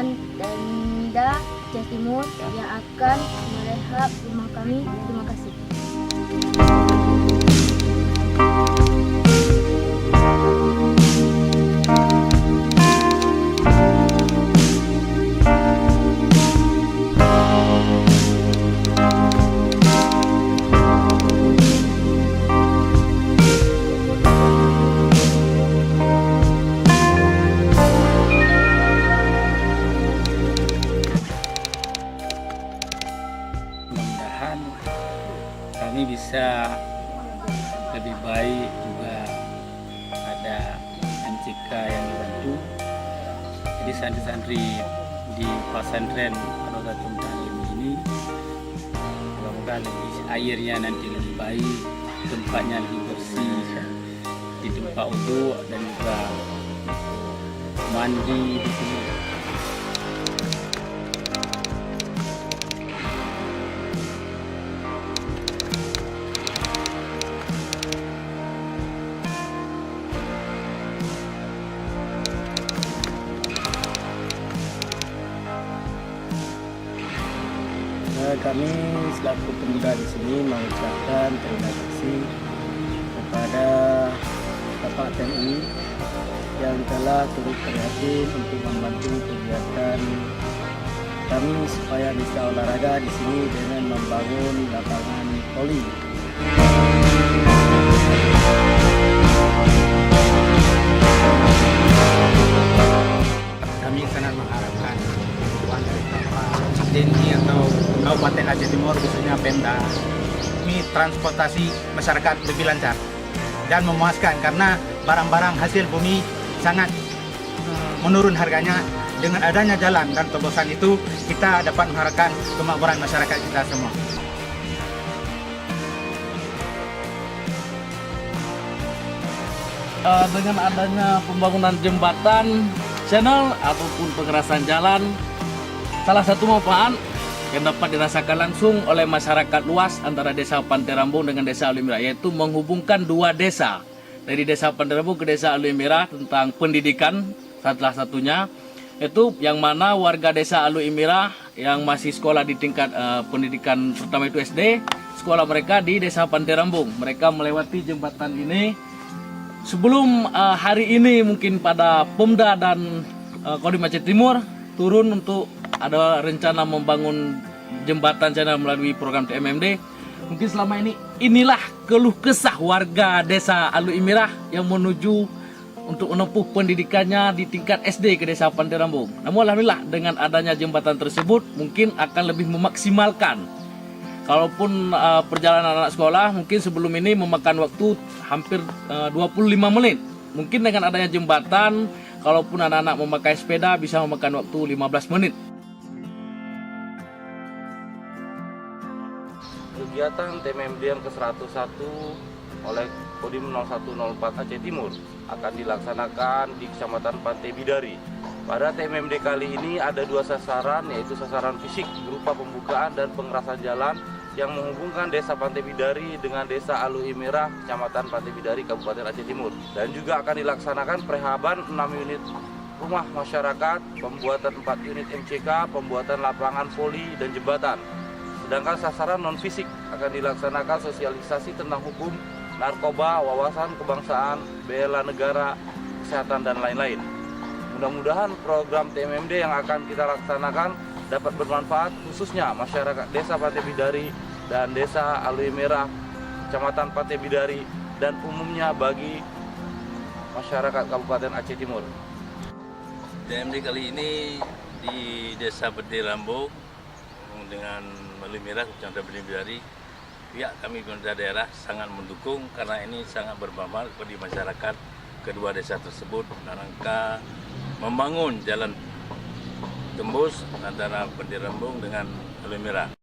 jembatan tenda Aceh Timur yang akan merehab rumah kami. Terima kasih. Mudah-mudahan kami bisa lebih baik, juga ada MCK yang dibantu. Jadi santri-santri di pesantren Rodatul Ta'lim ini mudah-mudahan airnya nanti lebih baik, tempatnya lebih bersih, di tempat uduk dan juga mandi di sini. Kami selaku pemuda di sini mengucapkan terima kasih kepada Bapak TNI yang telah turut prihatin untuk membantu kegiatan kami supaya bisa olahraga di sini dengan membangun lapangan voli. Kami sangat mengharapkan bantuan dari Bapak TNI atau Kabupaten Aceh Timur, khususnya Pemda, ini transportasi masyarakat lebih lancar dan memuaskan karena barang-barang hasil bumi sangat menurun harganya. Dengan adanya jalan dan terobosan itu, kita dapat mengharapkan kemakmuran masyarakat kita semua. Dengan adanya pembangunan jembatan, channel ataupun pengerasan jalan, salah satu manfaat yang dapat dirasakan langsung oleh masyarakat luas antara Desa Pantai Rambung dengan Desa Alui Merah, yaitu menghubungkan dua desa, dari Desa Pantai Rambung ke Desa Alui Merah tentang pendidikan. Salah satunya itu yang mana warga Desa Alui Merah yang masih sekolah di tingkat pendidikan pertama itu SD, sekolah mereka di Desa Pantai Rambung. Mereka melewati jembatan ini sebelum hari ini, mungkin pada Pemda dan Kodim Aceh Timur turun untuk ada rencana membangun jembatan channel melalui program TMMD. Mungkin selama ini inilah keluh kesah warga Desa Alui Merah yang menuju untuk menempuh pendidikannya di tingkat SD ke Desa Pantai Rambung. Namun alhamdulillah dengan adanya jembatan tersebut mungkin akan lebih memaksimalkan. Kalaupun perjalanan anak sekolah mungkin sebelum ini memakan waktu hampir 25 menit. Mungkin dengan adanya jembatan, kalaupun anak-anak memakai sepeda bisa memakan waktu 15 menit. Kegiatan TMMD yang ke-101 oleh Kodim 0104 Aceh Timur akan dilaksanakan di Kecamatan Pantai Bidari. Pada TMMD kali ini ada dua sasaran, yaitu sasaran fisik berupa pembukaan dan pengerasan jalan yang menghubungkan Desa Pantai Bidari dengan Desa Alui Merah, Kecamatan Pantai Bidari, Kabupaten Aceh Timur. Dan juga akan dilaksanakan prehaban 6 unit rumah masyarakat, pembuatan 4 unit MCK, pembuatan lapangan voli dan jembatan. Sedangkan sasaran non-fisik akan dilaksanakan sosialisasi tentang hukum, narkoba, wawasan kebangsaan, bela negara, kesehatan, dan lain-lain. Mudah-mudahan program TMMD yang akan kita laksanakan dapat bermanfaat khususnya masyarakat Desa Pantai Bidari dan Desa Alui Merah, Kecamatan Pantai Bidari, dan umumnya bagi masyarakat Kabupaten Aceh Timur. TMMD kali ini di Desa Pantai Rambung dengan Alui Merah, Kecamatan Pantai Bidari, pihak kami pemerintah daerah sangat mendukung karena ini sangat bermanfaat bagi masyarakat kedua desa tersebut dalam rangka membangun jalan tembus antara Pantai Rambung dengan Alui Merah.